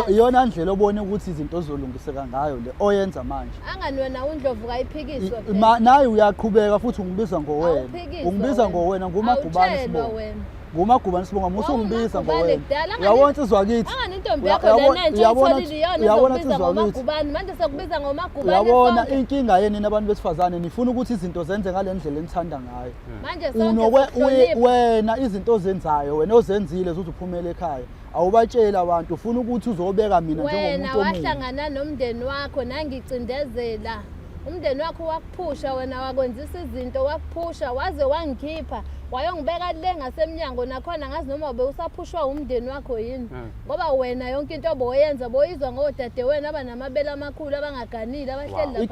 iyona ndlela obone ukuthi izinto zizolungiseka ngayo le oyenza manje. Angani wena uNdlovu kayiphikiswa naye uyaqhubeka futhi ungibiza ngowena. Ungibiza ngowena nguMagubane Sibonga. Ngumagubane Sibonga musu ungibiza ngowena. Uyabona insizwa kithi. Angani intombi yakho lena entshitholile iyona uzokubiza ngomagubane manje sekubiza ngomagubane. Uyabona inkinga yeni nabantu besifazane nifuna ukuthi izinto zenze ngale ndlela enithanda ngayo. Manje sonke wena izinto ozenzayo wena ozenzile uzophumela ekhaya. Awubatshela abantu ufuna ukuthi uzobeka mina njengomuntu omuhle. Wena wahlangana nomndeni wakho nangicindezela. Umndeni wakho wakuphusha wena wakwenzisa izinto wakuphusha waze wangikhipha wayongibeka le ngasemnyango nakhona ngazi noma bewusaphushwa umndeni wakho yini ngoba wena yonke into oboyenza boyizwa ngodade wena abanamabele amakhulu abangaganile abahleli lapha.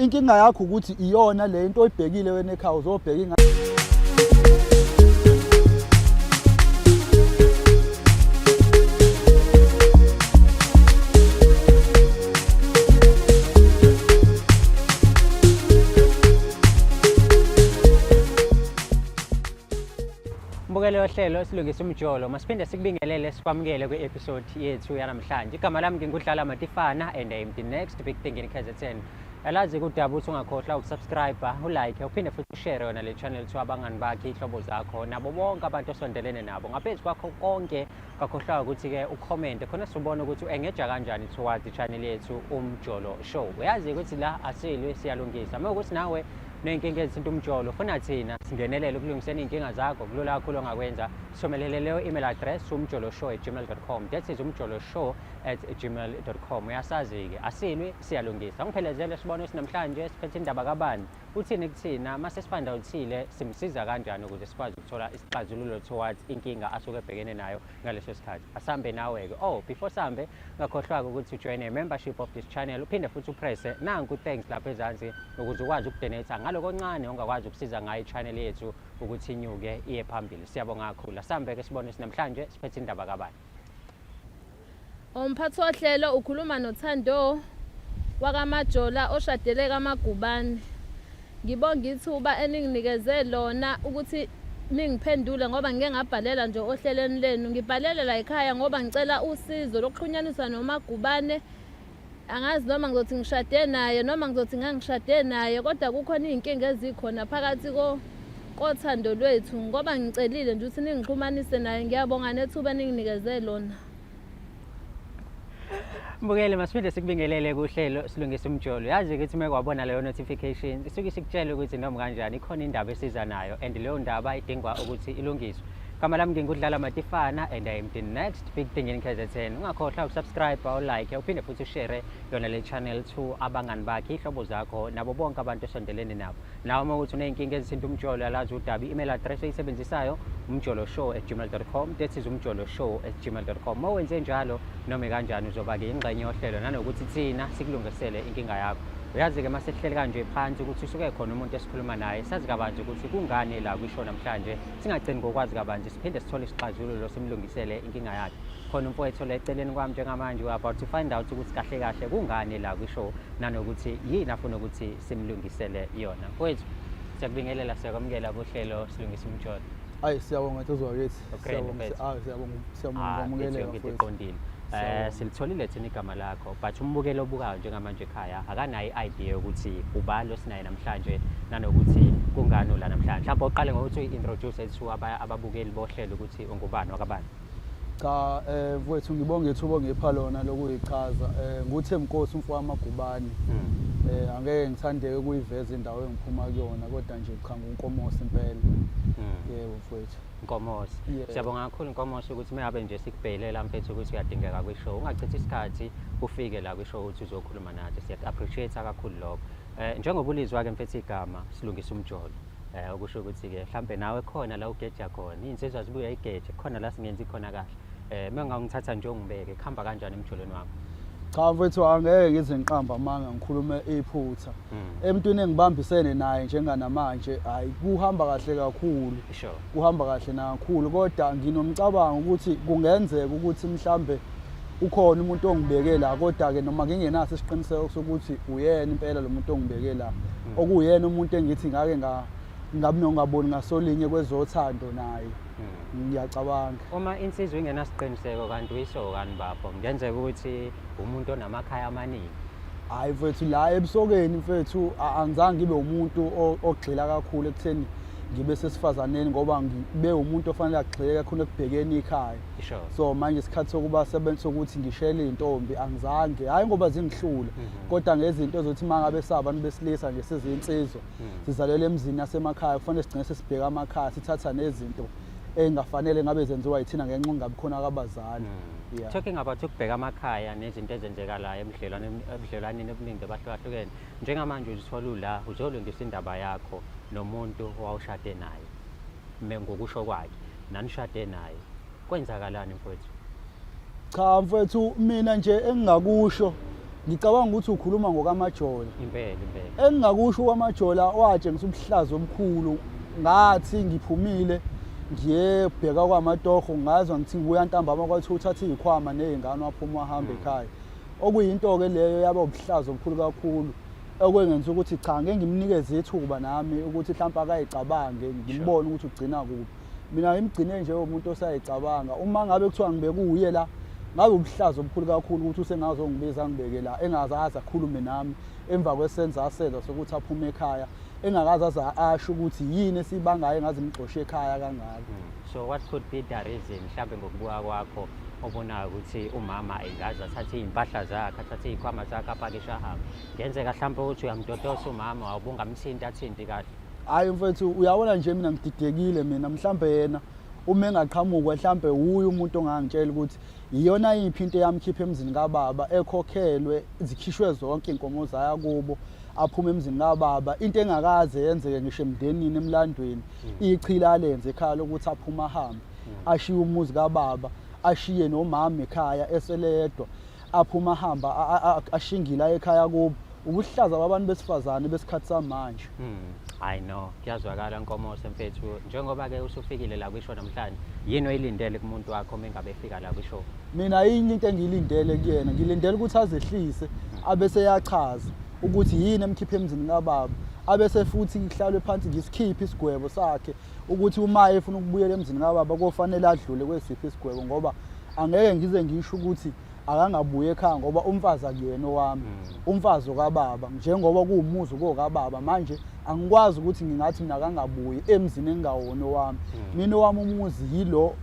Inkinga yakho ukuthi iyona le into oyibhekile wena ekhaya uzobheka Mbukelo hlelo silungisa umjolo masiphinde sikubingelele sikwamukele kwi-episode yethu yanamhlanje. Igama lami ngingudlala Matifana and I'm the next big thing in KZN. Alazi kudaba ukuthi ungakhohlwa ukusubscribe, ulike, uphinde futhi ushare yona le channel to abangani bakhe, ihlobo zakho nabo bonke abantu osondelene nabo. Ngaphezu kwakho konke kakhohlwa ukuthi ke ucomment khona sibone ukuthi uengeja kanjani towards i-channel yethu Umjolo Show. Uyazi ukuthi la asilwe siyalungisa. Mawukuthi nawe nenkinga ezinto umjolo funa thina singenelele ukulungisena inkinga zakho kulula kakhulu ongakwenza somelele leyo email address umjoloshow@gmail.com. That is umjoloshow@gmail.com. uyasazi ke asilwe siyalungisa. Ngiphelezele sibone sinamhlanje siphethe indaba kabani uthini kuthina mase sifanda uthile simsiza kanjani ukuze sikwazi ukuthola isixazululo towards inkinga asuke ebhekene nayo ngaleso sikhathi. Asambe nawe ke before sambe ngakhohlwa ukuthi ujoin a membership of this channel uphinde futhi upress nanku thanks lapha ezansi ukuze ukwazi ukudonate ngaloko kancane ongakwazi ukusiza ngayo i-channel yethu ukuthi inyuke iye phambili. Siyabonga kakhulu. Asambe ke sibone sinamhlanje siphethe indaba kabani. Umphathi wohlelo ukhuluma noThando wakamajola oshadele kaMagubane. Ngibonga ithuba eninginikeze lona ukuthi ningiphendule ngoba ngike ngabhalela nje ohlelweni lenu. Ngibhalele la ekhaya ngoba ngicela usizo lokuxhunyaniswa noMagubane. Angazi noma ngizothi ngishade naye noma ngizothi ngangishade naye kodwa kukhona izinkinga ezikhona phakathi kothando lwethu ngoba ngicelile nje ukuthi ningixhumanise naye. Ngiyabonga nethuba ninginikeze lona. Mbukele masiphinde sikubingelele kuhlelo silungisa umjolo. Yazi ukuthi mekwabona leyo notification isuke sikutshela ukuthi noma kanjani ikhona indaba esiza nayo and leyo ndaba idingwa ukuthi ilungiswe. Igama lami ngingudlala Matifana and I'm the next big thing in KZN. Ungakhohlwa ukusubscribe, ulike, uphinde futhi ushare yona le channel to abangani bakhe, ihlobo zakho nabo bonke abantu osondelene nabo. Nawe uma uthi uneyinkinga ezithinta umjolo alazi udaba email address oyisebenzisayo umjoloshow@gmail.com. That is umjoloshow@gmail.com. Uma wenze njalo noma kanjani uzoba ke ingxenye yohlelo nanokuthi thina sikulungisele inkinga yakho. Uyazi ke mase sihleli kanje phansi ukuthi usuke khona umuntu esikhuluma naye sazi kabanzi ukuthi kungani la kwisho namhlanje singagcini ngokwazi kabanzi siphinde sithole isixazululo simlungisele inkinga yakhe. Khona umfowethu leceleni kwami njengamanje we about to find out ukuthi kahle kahle kungani la kwisho nanokuthi yini afuna ukuthi simlungisele yona. Mfowethu siyakubingelela siyakwamukela kuhlelo silungisa umjolo. Hayi siyabonga tozwa kithi. Siyabonga mfowethu. Silitholile thina igama lakho but umbukelo obukayo njengamanje ekhaya akanayo idea ukuthi ubalo sinaye namhlanje nanokuthi kungani la namhlanje. Mhlawumbe uqale ngokuthi uintroduce ethu ababukeli bohlelo ukuthi ungubani wakabani. Cha mfowethu ngibonga ithuba ngipha lona lokuyichaza nguThemnkosi umfowamagubane. Angeke ngithandeke ukuyiveza indawo engiphuma kuyona kodwa nje ukhanga uNkomosi impela. Yebo mfowethu. Nkomosi. Siyabonga kakhulu Nkomosi ukuthi meyabe nje sikubhelela mfethu ukuthi uyadingeka kwishow. Ungachithi isikhathi ufike la kwishow ukuthi uzokhuluma nathi. Siya-appreciate kakhulu lokho. Njengoba ulizwa ke mfethu igama silungisa umjolo. Okusho ukuthi ke mhlambe nawe khona la ugeja khona. Insizwa zibuya igeje khona la singenzi khona kahle. Mengangithatha nje ungibeke khamba kanjani emjolweni wami. Cha mfethu angeke ngize ngiqamba manga ngikhulume iphutha. Emntwini engibambisene naye njenganamanje hayi kuhamba kahle kakhulu. Sure. Kuhamba kahle kakhulu kodwa nginomcabango ukuthi kungenzeka ukuthi mhlambe ukhona umuntu ongibeke la kodwa ke noma ngingenaso isiqiniseko sokuthi uyena impela lo muntu ongibeke la. Okuyena umuntu engithi ngake ngabe nongaboni ngasolinye kwezothando naye. Ngiyacabanga. Uma insizwa ingenasiqiniseko kanti uyisokani bapho kungenzeka ukuthi umuntu onamakhaya amaningi. Hayi mfethu la ebusokeni mfethu angizange ngibe umuntu ogxila kakhulu ekutheni ngibe sesifazaneni ngoba ngibe umuntu ofanele agxile kakhulu ekubhekeni ikhaya. Sure. So manje isikhathi sokuba sebenza ukuthi ngishele intombi angizange hayi ngoba zingihlula kodwa ngezinto zokuthi mangabe sabantu besilisa nje sizinsizwa sizalele emzini nasemakhaya kufanele sigcine sesibheka amakhaya sithatha nezinto engafanele ngabe zenziwa yithina ngenxa ngabe khona kabazali. Yeah. Talking about ukubheka amakhaya nezinto ezenzekalayo ebudlelwaneni obuningi abahlukahlukene njengamanje uzithola ula uzolungisa indaba yakho nomuntu owawushade naye ngokusho kwakhe nanishade naye kwenzakalani mfowethu? Cha mfethu mina nje engingakusho ngicabanga ukuthi ukhuluma ngokamajola. Impela. Engingakusho kwamajola watshengisa ubuhlazo obukhulu ngathi ngiphumile ngiye ubheka kwamatoho ngazwa ngithi ngibuya ntambama kwathi uthatha izikhwama nezingane waphuma wahamba ekhaya. Okuyinto ke leyo yaba ubuhlazo obukhulu kakhulu okwengenza ukuthi cha ngeke ngimnikeze ithuba nami ukuthi mhlawumbe akayicabange ngibone ukuthi ugcina kuphi. Mina ngimgcine nje umuntu osayicabanga uma ngabe kuthiwa ngibeke uye la ngabe ubuhlazo obukhulu kakhulu ukuthi usengazongibiza ngibeke la engazazi akhulume nami emva kwesenzo asenza sokuthi aphume ekhaya engakazazi asho ukuthi yini esibangayo ngaze ngixoshe ekhaya kangaka. So what could be the reason mhlawumbe ngokubuka kwakho obonayo ukuthi umama engaze athathe izimpahla zakhe athathe izikhwama zakhe apakisha ahambe ngenzeka mhlawumbe ukuthi uyamdodosa umama awubungamthinti athinti kahle? Hayi mfethu uyabona nje mina ngididekile mina mhlawumbe yena uma engaqhamuka mhlawumbe uyu umuntu ongangitshela ukuthi iyona yiphi into yamkhipha emzini kababa ekhokhelwe zikhishwe zonke inkomo zaya kubo aphume emzini kababa into engakaze yenzeke ngisho emndenini emlandweni ichila lenze ekhaya lokuthi aphuma ahambe ashiye umuzi kababa ashiye nomama ekhaya eseledwa aphuma ahamba ashingila ekhaya kubo ubuhlaza babantu besifazane besikhathi samanje. I know kuyazwakala Nkomosi mfethu njengoba ke usufikile la kwisho namhlanje yini oyilindele kumuntu wakho mengabe efika la kwisho? Mina yini into engilindele kuyena ngilindele ukuthi azehlise abese yachaza ukuthi yini emkhiphe emzini kababa abese futhi kuhlalwe phansi ngisikhiphe isigwebo sakhe ukuthi uma efuna ukubuyela emzini kababa kofanele adlule kwesiphi isigwebo ngoba angeke ngize ngisho ukuthi akangabuye ekhaya ngoba umfazi akuyena owami umfazi okababa njengoba kuwumuzi kokababa manje angikwazi ukuthi ngingathi mina akangabuye emzini engawona owami. Mina owami umuzi yilo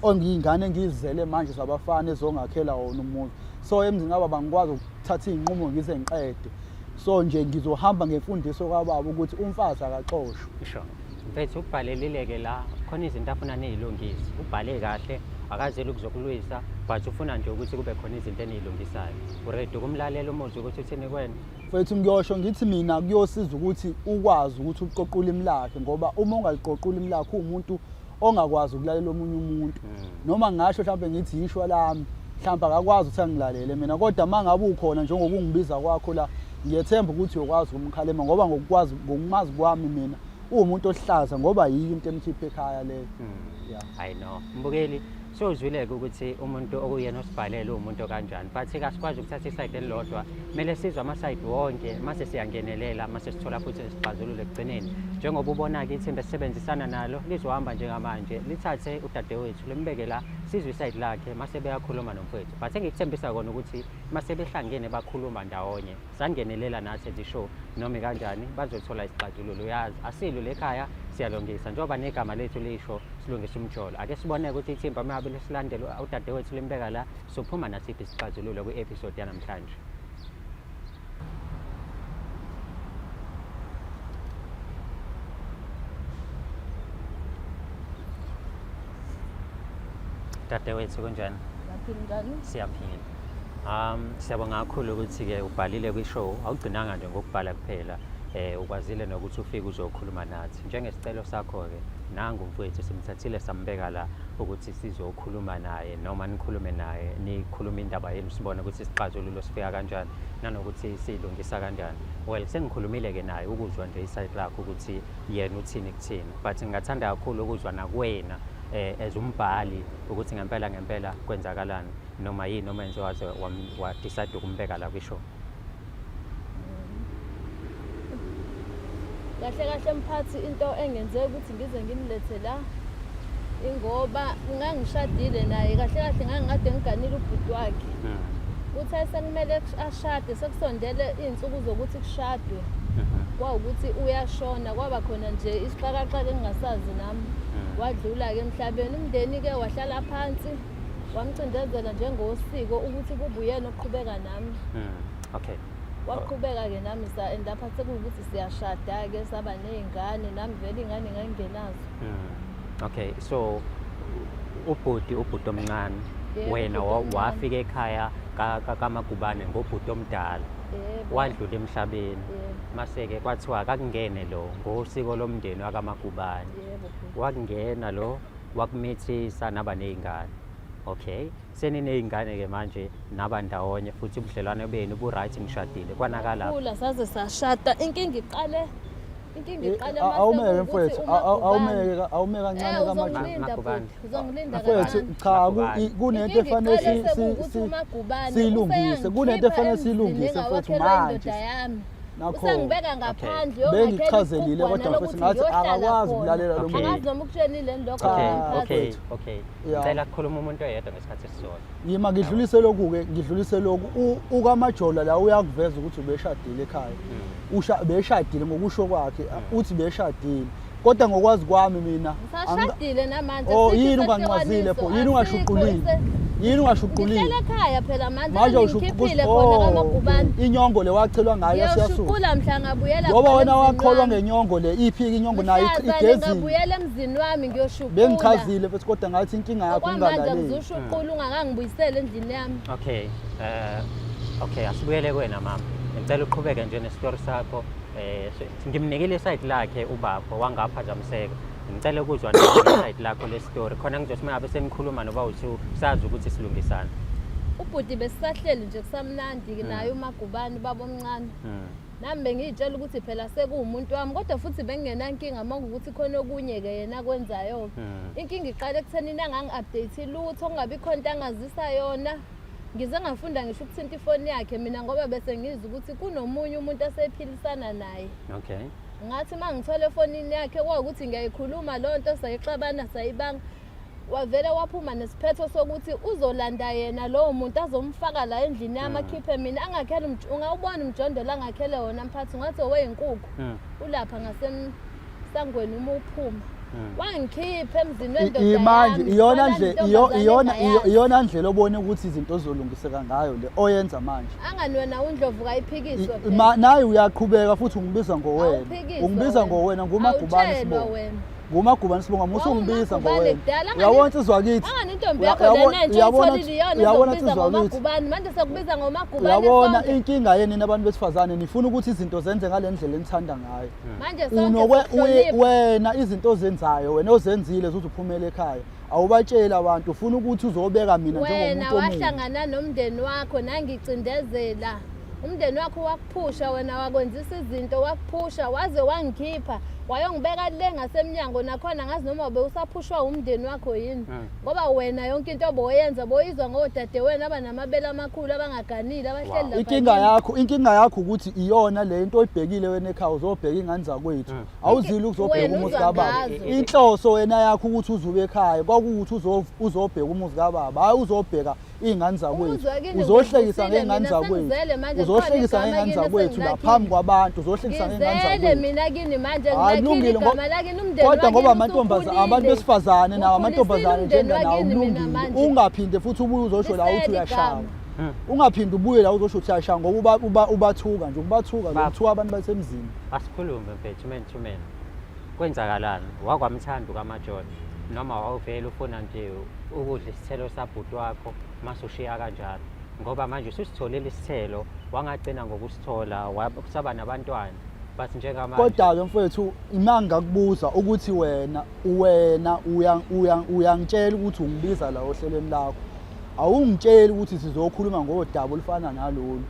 ongiyingane ngizizele manje sabafana ezongakhela wona umuzi. So emzini kababa ngikwazi ukuthatha izinqumo ngize ngiqede. So nje ngizohamba ngemfundiso kababa ukuthi umfazi akaxoshwe. Sho. Mfethu ubhalelile la khona izinto afuna nezilungisi. Ubhale kahle akazeli ukuzokulwisa but ufuna nje ukuthi kube khona izinto enizilungisayo. Uready ukumlalela umuzi ukuthi uthini kwena? Mfethu ngiyosho ngithi mina kuyosiza ukuthi ukwazi ukuthi uqoqule imlakhe ngoba uma ungaliqoqula imlakhe umuntu ongakwazi ukulalela omunye umuntu. Noma ngisho mhlawumbe ngithi ishwa lami mhlawumbe akakwazi ukuthi angilalele mina kodwa mangabe ukhona njengoba ungibiza kwakho la ngiyethemba ukuthi uyokwazi ukumkhalema ngoba ngokumazi kwami mina umuntu ohlaza ngoba yiyo into emkhiphe ekhaya leyo. Yeah. I know. Mbukeli sozwileke ukuthi umuntu okuyena osibhalele umuntu kanjani but kasikwazi ukuthatha iside elilodwa kumele sizwe ama-side wonke mase siyangenelela mase sithola futhi isixazululo ekugcineni njengoba ubona ke ithimba esisebenzisana nalo lizohamba njengamanje lithathe udadewethu limbeke la sizwe iside lakhe mase beyakhuluma nomfowethu but engikuthembisa kona ukuthi mase behlangene bakhuluma ndawonye sangenelela nathi ezishow noma kanjani bazothola isixazululo yazi asilo lekhaya siyalungisa njengoba negama lethu lisho silungisa umjolo ake sibone ukuthi ithimba mabe lesilandela udadewethu limbeka la sophuma nasiphi isixazululo kwi-episode yanamhlanje. Dadewethu kunjani? Siyaphila. Siyabonga kakhulu ukuthi ke ubhalile kwishow awugcinanga nje ngokubhala kuphela ukwazile nokuthi ufike uzokhuluma nathi njengesicelo sakho ke nangu mfowethu simthathile sambeka la ukuthi sizokhuluma naye noma nikhulume naye nikhuluma indaba yenu sibone ukuthi isixazululo sifika kanjani nanokuthi silungisa kanjani. Well sengikhulumile ke naye ukuzwa nje iside lakho ukuthi yena uthini kuthini but ngingathanda kakhulu ukuzwa nakwena as umbhali ukuthi ngempela kwenzakalani noma yini noma nje waze wa decide ukumbeka la kwishow. kahle kahle mphathi into engenzeka ukuthi ngize ngimlethe la ingoba ngangishadile naye kahle kahle ngangikade ngiganile ubhuti wakhe uthe sekumele ashade sekusondele iy'nsuku zokuthi kushadwe kwawukuthi uyashona kwaba khona nje isixakaxaka engingasazi nami wadlula-ke emhlabeni umndeni-ke wahlala phansi wamcindezela njengosiko ukuthi kube uyena oqhubeka nami Okay. waqhubeka-ke nami and lapha sekuwukuthi siyashada-ke saba ney'ngane nami vele iy'ngane ngangingenazo Okay, so ubhuti omncane Yebo, wena ubhuti wafika ekhaya kaMagubane ngobhuti omdala yebo wadlula emhlabeni yebo mase-ke kwathiwa akungene lo ngosiko lomndeni wakaMagubane yebo bhuti. wakungena lo wakumithisa naba ney'ngane. Okay, seniney'ngane-ke manje naba ndawonye futhi ubudlelwane benu bu-right nishadile kwanakalapho. Khula saze sashada inkinga iqale awumeke mfethu awumeke kancane uzongilinda Magubane. futhi uzongilinda mfethu cha kunento efanele siyilungise kunento efanele siyilungise mfethu manje nakho usangibeka ngaphandle bengichazelile kodwa mfethu ngathi akakwazi ukulalela lo muntu angazi noma ukutshenile lokho Okay. Ngicela kukhuluma umuntu oyedwa ngesikhathi esisodwa. yima ngidlulise lokhu ukaMajola la uyakuveza ukuthi ubeshadile ekhaya beshadile ngokusho kwakhe uthi beshadile kodwa ngokwazi kwami mina sashadile namanje yini unganqwazile pho yini ungashuqulile ngihlele ekhaya phela manje ngikhiphile khona kaMagubane inyongo le wachelwa ngayo siyasuka ngiyoshuqula mhla ngabuyela ngoba wena waqholwa ngenyongo le iphika inyongo nayo igezile ngabuyela emzini wami ngiyoshuqula bengichazile futhi kodwa ngathi inkinga yakho kwamanje ingalaleli ngizoshuqula ungakangibuyisele endlini yami Okay, asibuyele kuwena mama. Ngicela uqhubeke nje nesitory sakho. Ngimnikile iside lakhe ubaba wangaphazamiseka. Ngicela ukuzwa iside lakho le story khona ngizothi mangabe senikhuluma noba uthi sazi ukuthi silungisana. ubhuti besisahleli nje kusamnandi naye uMagubane baba omncane nami bengiyitshela ukuthi phela sekuwumuntu wami kodwa futhi bengingenankinga manje ukuthi khona okunye-ke yena kwenzayo inkinga iqale ekuthenini angangi-update lutho kungabi khona into angazisa yona ngize ngafunda ngisho ukuthinta ifoni yakhe mina ngoba bese ngizwa ukuthi kunomunye umuntu asephilisana naye Okay. ngathi uma ngithole efonini yakhe kwawukuthi ngiyayikhuluma leyo nto sayixabana sayibanga wavele waphuma nesiphetho sokuthi uzolanda yena lowo muntu azomfaka la endlini yami akhiphe mina angakhele ungawubona umjondolo angakhele wona mphathi ngathi oweyinkukhu ulapha ngasemsangweni uma uphuma wangikhipha emzini wendoda manje iyona ndlela obone ukuthi izinto zizolungiseka ngayo le oyenza manje angani wena uNdlovu kayiphikiswe naye uyaqhubeka futhi ungibiza ngowena nguMagubane Sibonga nguMagubane Sibonga musu ungibiza ngowena uyabona insizwa kithi intombi yakho lena nje itholile iyona izokubiza ngoMagubane manje sekubiza ngoMagubane uyabona inkinga yeni nabantu besifazane nifuna ukuthi izinto zenze ngale ndlela enithanda ngayo manje wena izinto ozenzayo wena ozenzile ukuthi uphumele ekhaya awubatshela abantu ufuna ukuthi uzobeka mina njengomuntu wena wahlangana nomndeni wakho nangicindezela umndeni wakho wakuphusha wena wakwenzisa izinto wakuphusha waze wangikhipha wayongibeka le ngasemnyango nakhona ngazi noma ube usaphushwa umndeni wakho yini ngoba wena yonke into oboyenza boyizwa ngodade wena abanamabele amakhulu abangaganile abahleli lapha inkinga yakho ukuthi iyona le into oyibhekile wena ekhaya uzobheka ingane zakwethu awuzile ukuzobheka umuzi kababa inhloso wena yakho ukuthi uzube ekhaya kwakuthi uzobheka umuzi kababa hayi uzobheka ingane zakwethu uzohlekisa ngengane zakwethu laphambi kwabantu uzohlekisa ngengane zakwethu mina kini manje alungile kodwa ngoba abantu besifazane nawo amantombazane njengenawo ulungile ungaphinde futhi ubuye uzosho la uthi uyashaya ungaphinde ubuye la uzosho uthi uyashaya ngoba ubathuka nje ukuthuka abantu basemzini asikhulume mfethu man to man kwenzakalani wakwamthanda kaMajola noma wawuvela ufuna nje ukudla isithelo sabhuti wakho mase ushiya kanjalo ngoba manje usitholile isithelo wangagcina ngokusithola wasaba nabantwana bathi njengamanje kodwa-ke mfethu imanga kubuza ukuthi wena uyangitshela ukuthi ungibiza la ohlelweni lakho awungitsheli ukuthi sizokhuluma ngodaba olufana nalolu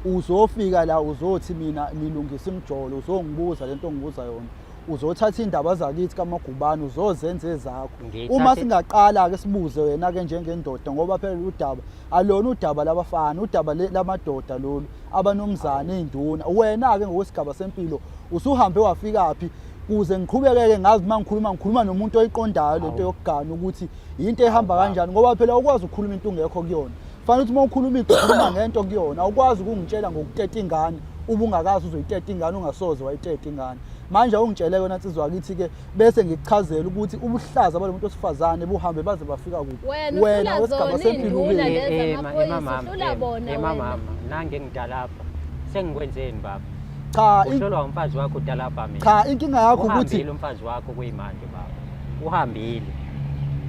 uzofika la uzothi mina nilungisa imijolo uzongibuza lento ongibuza yona uzothatha indaba zakithi kaMagubane uzozenza ezakho uma singaqala-ke sibuze wena-ke njengendoda ngoba phela udaba alona udaba labafana udaba lamadoda lolu abanomzane iy'nduna wena-ke ngokwesigaba sempilo usuhambe wafikaphi kuze ngiqhubeke-ke ngazi uma ngikhuluma nomuntu oyiqondayo lento yokugana ukuthi into ehamba kanjani ngoba phela ukwazi ukukhuluma into ungekho kuyona. Fanele ukuthi uma ukhuluma ngento kuyona awukwazi ukungitshela ngokuteta ingane ubungakazi uzoyiteta ingane ungasoze wayiteta ingane. Manje ungitshele yona nsizwa wakithi-ke bese ngikuchazela ukuthi ubuhlaza balo muntu wesifazane buhambe baze bafika kuphi. Wena wesigaba sempilo mama nange ngidala lapha sengikwenzeni baba? Cha, uhlolwa umfazi wakho udala lapha mina. Cha, inkinga yakho ukuthi uhambile umfazi wakho kuyimanje baba. Uhambile.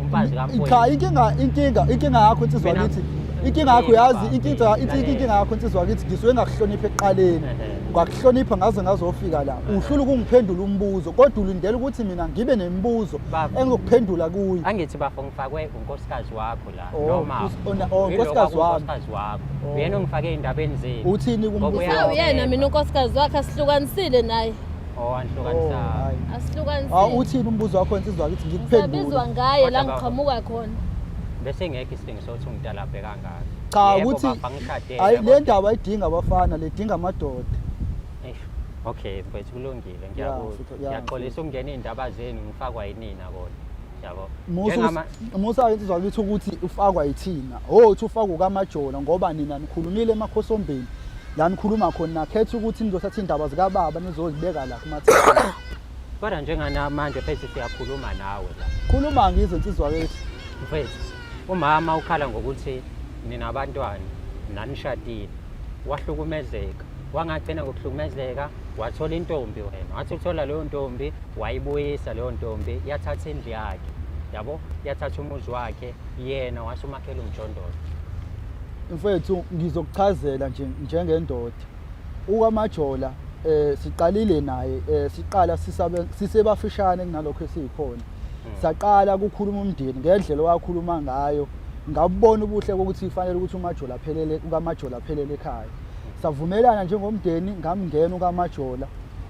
Umfazi kaMfowethu. Cha, inkinga yakho insizwa wakithi. Inkinga yakho yazi inkinga yakho insizwa wakithi ngisuke ngakuhlonipha ekuqaleni. Ngakuhlonipha ngaze ngazofika la. Uhlula ukungiphendula umbuzo kodwa ulindele ukuthi mina ngibe nemibuzo engizokuphendula kuyo. Angithi bafo ngifakwe unkosikazi wakho la noma unkosikazi wakho. Uyena ongifake endabeni zenu. Uthini kumbuzo? Uyena mina unkosikazi wakhe asihlukanisile naye. Anihlukanisa. Asihlukanisile. Uthini umbuzo wakho insizwa wakithi ngikuphendula. Sabizwa ngaye la ngiqhamuka khona. Bese ngeke isidingo sokuthi ungidala bhe kangaka. Cha ukuthi hayi le ndaba ayidinga abafana ledinga amadoda. Okay, mfethu kulungile ngiyaxolisa ukungena indaba zenu ngifakwa yinina kodwa. Yabo. Musa insizwa lithi ukuthi ufakwa yithina. Uthi ufakwa kaMajola ngoba nina nikhulumile emakhosombeni. La nikhuluma khona nakhetha ukuthi nizothatha indaba zika baba nizozibeka la kumathini. Kodwa njengana manje phezulu siyakhuluma nawe la. Khuluma ngize insizwa lethi. Mfethu, umama ukhala ngokuthi nina abantwana nanishadile. Wahlukumezeka. Wangagcina ngokuhlukumezeka wathola intombi wena. Wathi uthola leyo ntombi wayibuyisa leyo ntombi yathatha indlu yakhe. Yabo? Yathatha umuzi wakhe yena wasumakhela umjondolo. Mfethu ngizokuchazela nje njengendoda. UkaMajola siqalile naye siqala sisebafishane kunalokho esikhona. Saqala ukukhuluma umndeni ngendlela owakhuluma ngayo. Ngabona ubuhle ukuthi ifanele ukuthi ukaMajola aphelele ekhaya. Savumelana njengomndeni ngamngena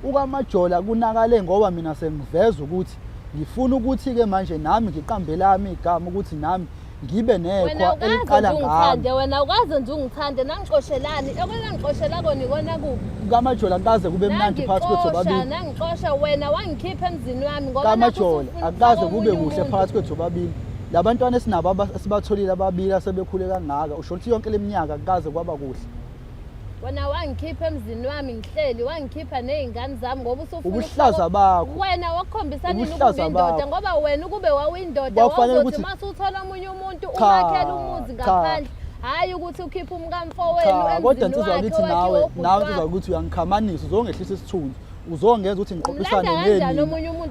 ukaMajola kunakale ngoba mina sengiveza ukuthi ngifuna ukuthi-ke manje nami ngiqambe lami igama ukuthi nami ngibe nekhwa eliqala ngami. Wena ukaze nje ungithande nangixoshelani ekwena ngixoshela kona ikona kuphi ukaMajola akaze kube mnandi phakathi kwethu babili. Nangixosha wena wangikhipha emzini wami ngoba ukaMajola akaze kube kuhle phakathi kwethu babili. Labantwana esinabo esibatholile ababili asebekhule kangaka usho ukuthi yonke leminyaka akaze kwaba kuhle. Wena wangikhipha emzini wami ngihleli wangikhipha nezingane zami ngoba usufuna ubuhlaza bakho. Wena wakukhombisa nini ukubindoda ngoba wena ukube wawindoda wazothi masuthola omunye umuntu umakhela umuzi ngaphandle. Hayi ukuthi ukhipha umkamfowenu emzini kodwa insizwa lithi nawe insizwa ukuthi uyangikhamanisa uzongehlisa isithunzi uzongenza ukuthi ngiqophisane neni.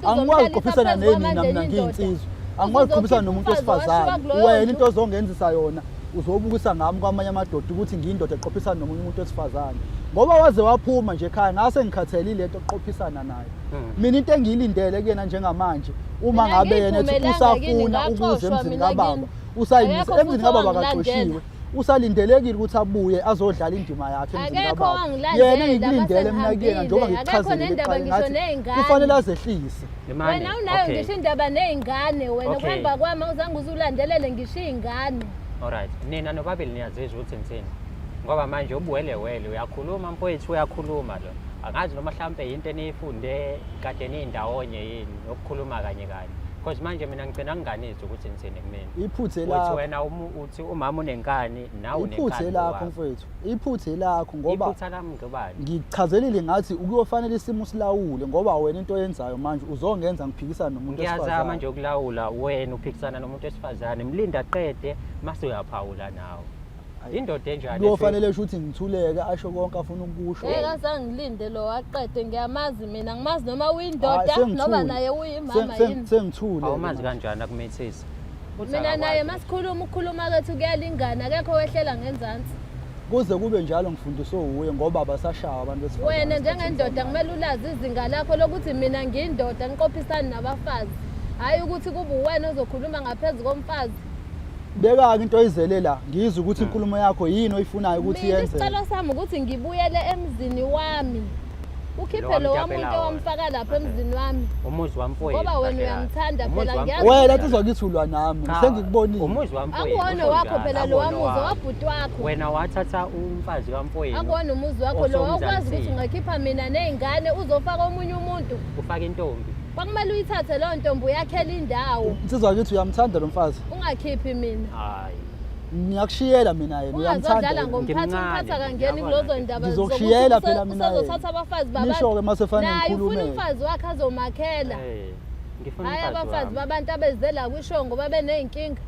Angikwazi ukuqophisana neni mina ngiyinsizwa. Angikwazi ukuqophisana nomuntu wesifazane. Wena into ozongenzisa yona uzobukisa ngami kwamanye amadoda ukuthi ngiyindoda eqophisana nomunye umuntu wesifazane ngoba waze waphuma nje ekhaya ngase ngikhathelile lento oqophisana nayo. Mina into engiyilindele kuyena njengamanje uma ngabe yena ethi usafuna ukuze emzini kababa usayimisa emzini kababa kaxoshiwe usalindelekile ukuthi abuye azodlala indima yakhe emzini kababa. Yena ngikulindele mina kuyena njengoba ngikuchazile kufanele azehlise. Wena unayo ngisho indaba nezingane wena kuhamba kwami uzange uzulandelele ngisho izingane. Alright, nina nobabili niyazizwa ukuthi ngithini ngoba manje ubuwelewele uyakhuluma mfowethu uyakhuluma lo angazi noma mhlambe into eniyifunde kade nindawonye yini ukukhuluma kanye because manje mina ngicina nginganizwa ukuthi ngithini kumina. Iphuthe lakho wena uthi umama unenkani nawe unenkani. Iphuthe lakho mfowethu iphuthe lakho ngoba iphutha lami ngobani ngichazelile ngathi ukuyofanele isimo silawule ngoba wena into oyenzayo manje uzongenza ngiphikisana nomuntu wesifazane. Ngiyazama manje ukulawula wena uphikisana nomuntu wesifazane mlinda aqede mase uyaphawula nawe. Indoda enjani kuyofanele ukuthi ngithuleke asho konke afuna ukusho. Ngingazangilinde lo waqede ngiyamazi mina ngimazi noma uyindoda noma naye uyimama yini. Sengithule. Awumazi kanjani akumethisa. Mina naye masikhuluma ukukhuluma kwethu kuyalingana akekho wehlela ngenzansi. Kuze kube njalo ngifundiswe uwe ngoba abasashaya abantu besifazane. Wena njengendoda kumele ulazi izinga lakho lokuthi mina ngiyindoda ngiqophisana nabafazi. Hayi ukuthi kube uwena ozokhuluma ngaphezulu komfazi. Beka into oyizele la ngizwe ukuthi inkulumo yakho yini oyifunayo ukuthi yenze. Isicelo sami ukuthi ngibuyele emzini wami. ukhiphe lo wamuntu owamfaka lapha emzini wami umuzi wamfowethu ngoba wena uyamthanda phela Umuzi ngiyazi wena sizwakithi ulwa nami sengikubonile umuzi wamfowethu akuwona wakho phela lo wamuzi wabhuti wakho wena wathatha umfazi kamfowethu akuwona umuzi wakho lo wakwazi ukuthi osomzalisile. ungakhipha mina nezingane uzofaka omunye umuntu ufaka intombi kwakumele uyithathe leyo ntombi uyakhela indawo sizwakithi uyamthanda lo mfazi ungakhiphi mina hayi ngiyakushiyela mina yena ungazodlala uyamthanda ngomphathi Ngimncane, umphatha kangeni ngiyabona. kulozo ndaba Ngizokushiyela phela mina uzothatha abafazi nisho-ke mase fanele naye ufuna ngikhulume umfazi wakhe azomakhela ngifuna hayi umfazi abafazi wami. babantu abeze la kwishongo babe ney'nkinga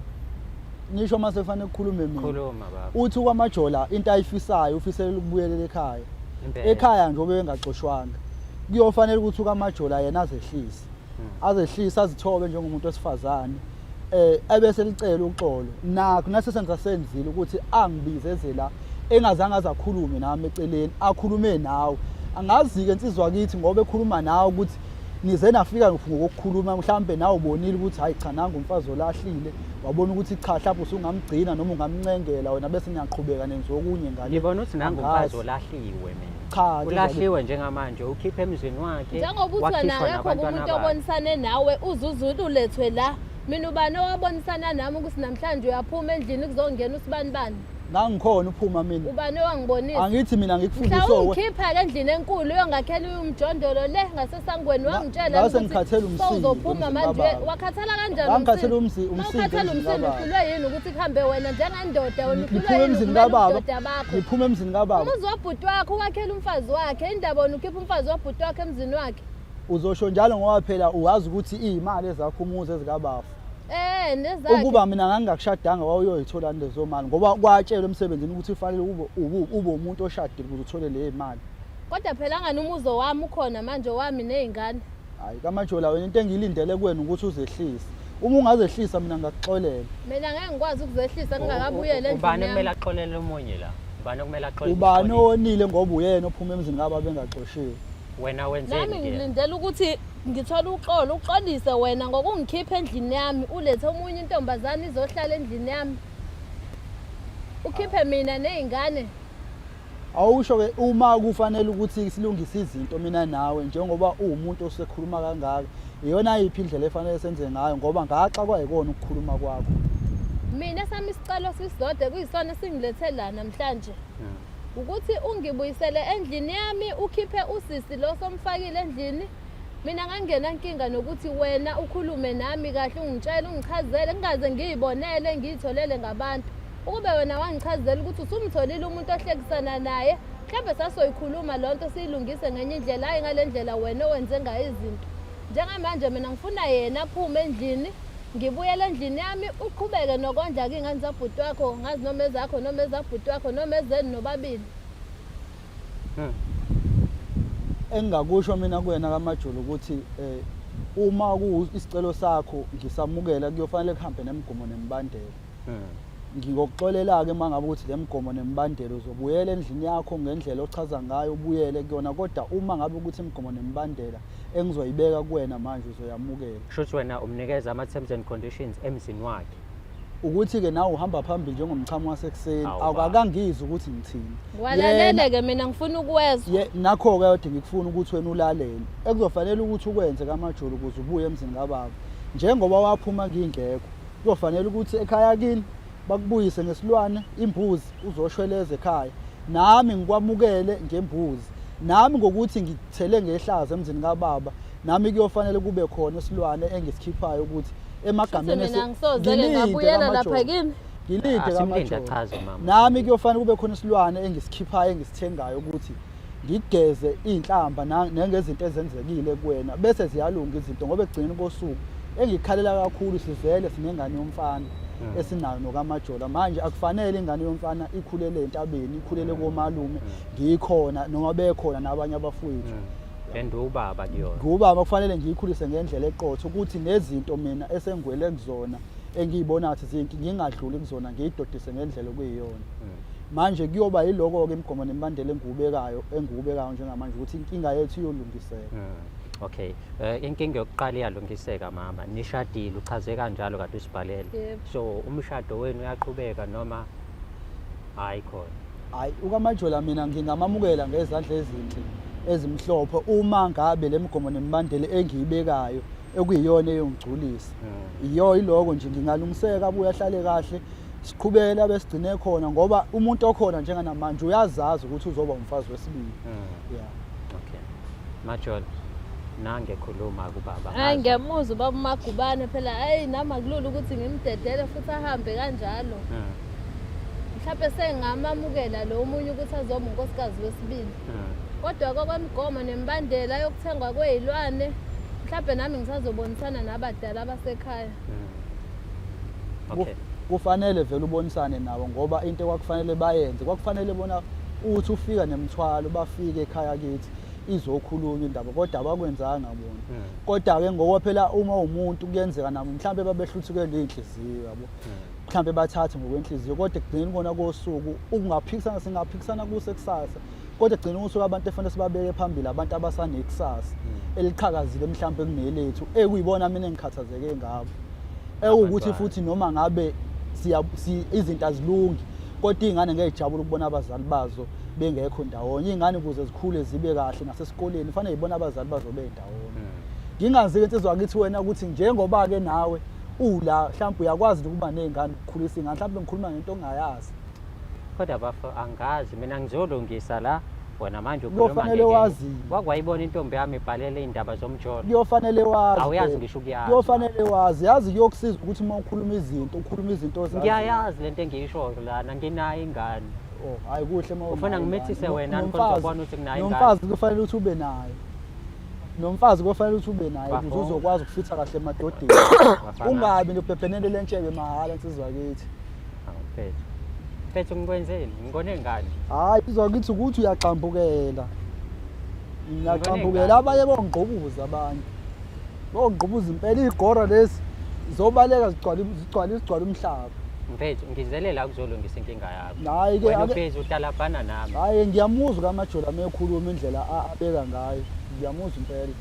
nisho mase fanele kukhulume mina khuluma baba uthi kwamajola into ayifisayo ufiselela ukubuyelela ekhaya Impela. ekhaya nje obengaxoshwanga kuyofanele ukuthi ukamajola yena azehlise azehlise azithobe njengomuntu wesifazane ebese licela uxolo nakho nasesenza senzile ukuthi angibizeze la engazange azakhulume nami eceleni akhulume nawe angazi-ke insizwa kithi ngoba ekhuluma nawe ukuthi nize nafika ngokukhuluma mhlawumbe nawe ubonile ukuthi hayi cha nangu umfazi olahlile wabona ukuthi cha mhlawumbe usungamgcina noma ungamncengela wena bese niyaqhubeka nenziwa okunye ngale ngibona ukuthi nangumfazi Angazi. olahliwe mina Cha, ulahliwe njengamanje ukhiphe emzini wakhe njengoba uthi wena wakhishwa akekho nabantwana umuntu bakhe. obonisane nawe uzuzulu ulethwe la mina ubani owabonisana nami ukuthi namhlanje uyaphuma endlini kuzongena usibanibani ngangikhona uphuma mina ubani owangibonisa angithi mina ngikufundise mhlawumkhipha-ke endlini enkulu uyongakhela umjondolo le ngasesangweni wangitshela ngase ngikhathele umsindo uzophuma emzini manje kababa. wakhathala kanjani Ngangikhathele umsindo? umsindo Mawukhathele emzini umsindo kababa. uhlulwe yini ukuthi kuhambe wena njengendoda wena Ngiphume uhlulwe yini emzini ukumela kababa ubudoda bakho ngiphume emzini kababa umuzi wabhuti wakho uwakhela umfazi wakhe indaba wena ukhipha umfazi wabhuti wakhe emzini wakhe uzosho njalo ngoba phela uwazi ukuthi iy'mali ezakho umuzi ezikabafu nezakhe ukuba mina ngangingakushadanga wawuyoyithola lezo mali ngoba kwatshelwa emsebenzini ukuthi kufanele ube umuntu oshadile ukuze uthole leyo mali kodwa phela angani umuzo wami ukhona manje wami ney'ngane hhayi kamajola wena into engiyilindele kuwena ukuthi uzehlise uma ungazehlisa mina ngakuxolela mina ngeke ngikwazi ukuzehlisa ngingakabuyela ubani endlini kumele yami axolele omunye la ubani kumele axolele ubani omunye? owonile ngoba uyena ophuma emzini kababa bengaxoshiwe wena nami wenzeni ke ngilindele ukuthi ngithole uxolo uxolise wena ngokungikhipha endlini yami ulethe omunye intombazane izohlala endlini yami ukhiphe mina ney'ngane awusho-ke uma kufanele ukuthi silungise izinto mina nawe njengoba uwumuntu osekhuluma kangaka iyona yiphi indlela efanele senze ngayo ngoba ngaxa kwayikona ukukhuluma kwakho mina sami isicelo sisodwa kuyisona singilethe la namhlanje ukuthi ungibuyisele endlini yami ukhiphe usisi lo somfakile endlini mina ngangena nkinga nokuthi wena ukhulume nami kahle ungitshele ungichazele ngingaze ngiyibonele ngiyitholele ngabantu ukube wena wangichazela ukuthi usumtholile umuntu ohlekisana naye mhlawumbe sasoyikhuluma loo nto siyilungise ngenye indlela hayi ngale ndlela wena owenze ngayo izinto njengamanje mina ngifuna yena aphume endlini ngibuyele endlini yami uqhubeke nokondla-ke iy'ngane zabhuti wakho ngazi noma ezakho noma ezabhuti wakho noma ezeni nobabili engingakusho mina kuwena kamajulu ukuthi uma isicelo sakho ngisamukela kuyofanele kuhambe nemigomo nemibandela ngingokuxolela-ke uma ngabe ukuthi le migomo nemibandela uzobuyela endlini yakho ngendlela ochaza ngayo ubuyele kuyona kodwa uma ngabe ukuthi imigomo nemibandela engizoyibeka kuwena manje uzoyamukela shuthi wena umnikeza ama-terms and conditions emzini wakhe ukuthi-ke nawe uhamba phambili njengomchamo wasekuseni Awu, awukakangizwa ukuthi ngithini walalele-ke mina ngifuna ukuwezwa nakho-ke kodwa ngikufuna ukuthi wena ulalele ekuzofanele ukuthi ukwenze kamajulu ukuze ubuye emzini kababa njengoba waphuma ngingekho kuzofanele ukuthi ekhaya kini bakubuyise ngesilwane imbuzi uzoshweleza ekhaya nami ngikwamukele ngembuzi nami ngokuthi ngithele ngehlazo emzini kababa nami kuyofanele kube khona isilwane engisikhiphayo ukuthi emagameni mina ngisozeke ngabuyela lapha kini ngilide asimlinde kamajola achaze mama nami kuyofanele kube khona isilwane engisikhiphayo engisithengayo ukuthi ngigeze iy'nhlamba nangezinto ezenzekile kuwena bese ziyalunga izinto ngoba ekugcineni kosuku engikhalela kakhulu sizele sinengane yomfana esinayo nokamajola manje akufanele ingane yomfana ikhulele entabeni ikhulele komalume ngikhona noma bekhona nabanye abafowethu and ubaba kuyona ngubaba kufanele ngiyikhulise ngendlela eqotho ukuthi nezinto mina esengwele kuzona engiyibona ukuthi zinto ngingadluli kuzona ngiyidodise ngendlela okuyiyona manje kuyoba yiloko-ke imigomo nemibandela engiwubekayo njengamanje ukuthi inkinga yethu iyolungiseka okay inkinga yokuqala iyalungiseka mama nishadile uchaze kanjalo kade usibhalele Yebo. so umshado wenu uyaqhubeka noma hayi khona hhayi ukamajola mina ngingamamukela ngezandla ezinhle ezimhlophe uma ngabe le migomo nemibandela engiyibekayo ekuyiyona eyongigculisa. Iloko nje ngingalungiseka abuye ahlale kahle siqhubekela besigcine khona ngoba umuntu okhona njenganamanje uyazazi ukuthi uzoba umfazi wesibili. Yeah. Okay. Majol, nange khuluma kubaba. Hayi ngiyamuzwa ubaba uMagubane phela hayi nami akulula ukuthi ngimdedele futhi ahambe kanjalo. Mhlawumbe sengamamukela lo omunye ukuthi azoba unkosikazi wesibili. Kodwa kwemigomo nemibandela yokuthengwa kwezilwane mhlawumbe nami ngisazobonisana nabadala abasekhaya. Okay. Kufanele vele ubonisane nabo ngoba into ekwakufanele bayenze kwakufanele bona uthi ufika nemthwalo bafike ekhaya kithi izokhulunywa indaba kodwa abakwenzanga bona. Kodwa ke ngoba phela uma umuntu kuyenzeka nami mhlawumbe babehluthukele inhliziyo yabo. Mhlawumbe bathathe ngokwenhliziyo kodwa ekugcineni kona kosuku ukungaphikisana singaphikisana kusekusasa. Kodwa egcina usuku abantu efanele sibabeke phambili abantu abasanekusasa eliqhakazile mhlawumbe kunelethu ekuyibona mina engikhathazeke ngabo. Ekuwukuthi futhi noma ngabe izinto azilungi kodwa izingane ngeke jabule ukubona abazali bazo bengekho ndawonye. Izingane ukuze zikhule zibe kahle nasesikoleni kufanele zibone abazali bazo bendawonye. Ngingazi insizwa ngakithi wena ukuthi njengoba ke nawe ula mhlawumbe uyakwazi ukuba nezingane ukukhulisa izingane mhlawumbe ngikhuluma ngento ongayazi. Kodwa bafo angazi mina ngizolungisa la wena manje kufanele wazi. Wakwayibona intombi yami ibhalele indaba zomjolo. Kufanele wazi. Awuyazi ngisho ukuyazi. Kufanele wazi. Yazi kuyokusiza ukuthi uma ukhuluma izinto ozazi. Ngiyayazi lento engiyisho lana nginayo ingane. Oh, hayi kuhle uma ufuna ngimethise wena ngizobona ukuthi kunayo ingane. Nomfazi kufanele ukuthi ube nayo. Nomfazi kufanele ukuthi ube nayo ukuze uzokwazi ukufitha kahle emadodeni. Ungabi nobhebhenele lentshebe mahala insizwa kithi. Awuphethe. Phethe ngikwenzeni? Ngikone ngani? Hayi izwa kithi ukuthi uyaqhambukela. Ngiyaqhambukela abanye bongqobuza abantu. Bongqobuza impela igora lesi zobaleka zigcwala umhlaba. Mfethu ngizelela kuzolungisa inkinga yakho. Hayi ke wena uphezulu utalabhana nami. Hayi ngiyamuzwa kaMajola mekhuluma indlela abeka ngayo. Ngiyamuzwa impela.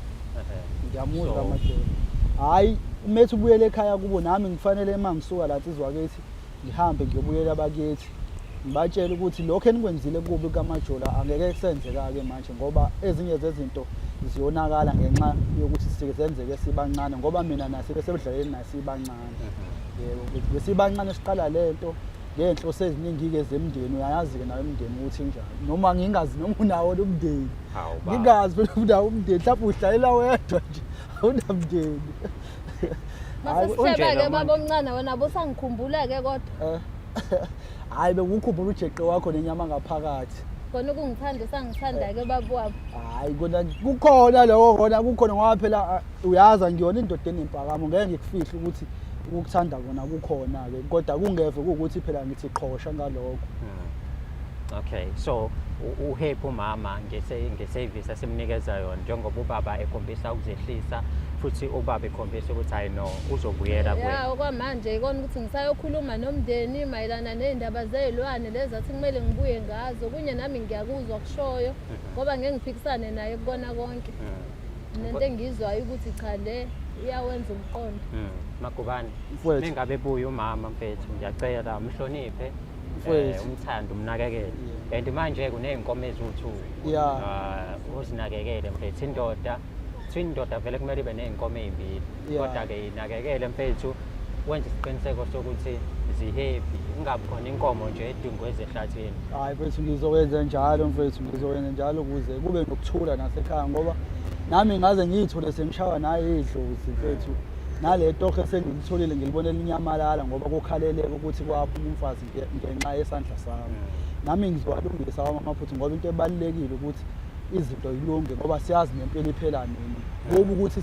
Ngiyamuzwa kaMajola. Hayi umethu ubuyele ekhaya kubo nami ngifanele mangisuka la insizwa kithi ngihambe ngiyobuyela abakithi. Ngibatshela ukuthi lokho enikwenzile kubi kaMajola angeke kusenzeka ke manje ngoba ezinye zezinto ziyonakala ngenxa yokuthi sizenzeke sibancane ngoba mina nasi besebedlaleni nasibancane. Yebo besibancane siqala lento ngenhlo seziningi ke zemndeni uyayazi ke nawe umndeni ukuthi njani noma ngingazi noma unawo umndeni. Ngingazi phela unawo umndeni mhlawumbe uhlalela wedwa nje awunamndeni. Masesihleba ke baba omncane wena bosangikhumbula ke kodwa. Hayi bekukhumbula ujeqe wakho nenyama ngaphakathi. Khona ukungithanda sangithanda ke baba wabo. Hayi kona kukhona lokho kona kukhona ngoba phela uyaza ngiyona indoda enempakamo ngeke ngikufihle ukuthi ukuthanda kona kukhona ke kodwa kungeve ukuthi phela ngithi qhosha ngalokho. Okay so uhappy umama ngeservice asimnikeza yona njengoba ubaba ekhombisa ukuzehlisa futhi ubaba ekhombisa ukuthi hayi no uzobuyela kuwe. Yeah okwamanje ikona ukuthi ngisayokhuluma nomndeni mayelana nezindaba zezilwane lezi athi kumele ngibuye ngazo kunye nami ngiyakuzwa kushoyo ngoba ngeke ngiphikisane naye kubona konke. Nento engizwayo ukuthi cha le iyawenza umqondo. Magubane mengabe buya umama mfethu ngiyacela umhloniphe umthando umnakekele and manje kuneyinkomo ezithu uzinakekele mfethu indoda vele kumele ibe neyinkomo ezibili kodwa ke inakekele mfethu wenze isiqiniseko sokuthi zihappy ungabi khona inkomo nje edingwe ezehlathini. Hayi mfethu ngizokwenza njalo mfethu ngizokwenza njalo ukuze kube nokuthula nasekhaya ngoba nami ngaze ngiyithole sengishawa naye idlozi mfethu nale tohe sengilitholile ngilibonela inyamalala ngoba kokhaleleka ukuthi kwaphuma umfazi ngenxa yesandla sami. Nami ngizowalungisa amaphutha ngoba into ebalekile ukuthi izinto yilunge ngoba siyazi nempilo iphela nini. Ngoba ukuthi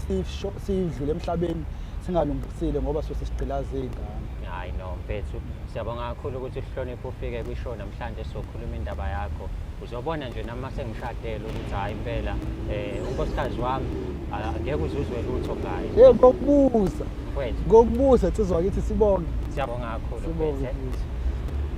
sidlule emhlabeni singalungisile ngoba sesisigqilaze izingane. Hayi no mfethu siyabonga kakhulu ukuthi uhloniphe ufike kwishow namhlanje sokhuluma indaba yakho. Uzobona nje nami sengishadela ukuthi hayi impela unkosikazi wami angeke uzuzwe lutho ngayo. Ngokubuza. Mfethu. Ngokubuza sizwa kithi sibonge. Siyabonga kakhulu mfethu.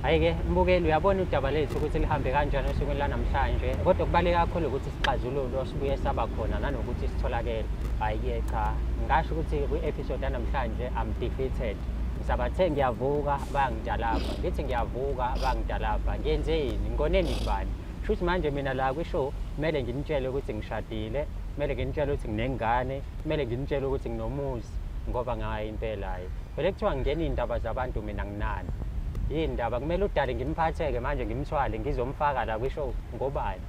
Hayi-ke mbukeli uyabona udaba lethu ukuthi lihambe kanjani osukwini lanamhlanje kodwa kubaluleke kakhulu ukuthi sixazululo sibuye saba khona nanokuthi sitholakele. Hayi-ke cha ngisho ukuthi kwi-episode yanamhlanje I'm defeated. Ngisabathe ngiyavuka bangidalapha ngithi ngiyavuka bangidalapha ngiyenzeni ngikoneni kubani Shuthi manje mina la kwishow kumele nginitshele ukuthi ngishadile, kumele nginitshele ukuthi nginengane, kumele nginitshele ukuthi nginomuzi ngoba ngayo impela vele kuthiwa ngingena iy'ndaba zabantu mina nginani yindaba kumele udale ngimphatheke manje ngimthwale ngizomfaka la kwishow ngobani.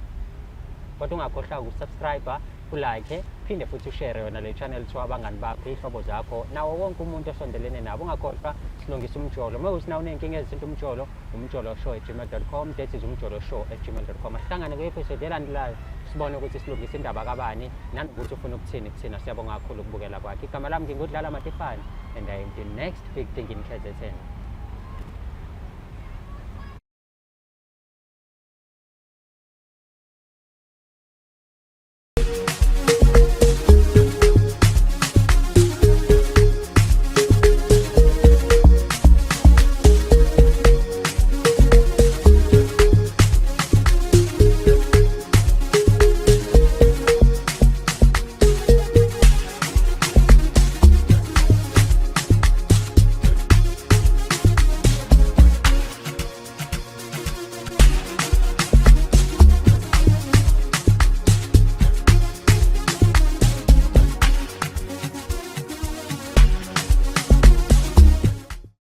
Kodwa ungakhohlwa ukusubscribe, ulike, phinde futhi ushare yona le channel to abangani bakho, ihlobo zakho, nawo wonke umuntu osondelene nabo. Ungakhohlwa silungisa umjolo. Uma usina unenkinga ezithinta umjolo@gmail.com, that is umjoloshow@gmail.com. Asihlangane kwi-episode elandelayo sibone ukuthi silungisa indaba kabani nanokuthi ufuna ukuthini kuthina. Siyabonga kakhulu ukubukela kwakhe. Igama lami ngingudlala Matifane and I am the next big thing in KZN.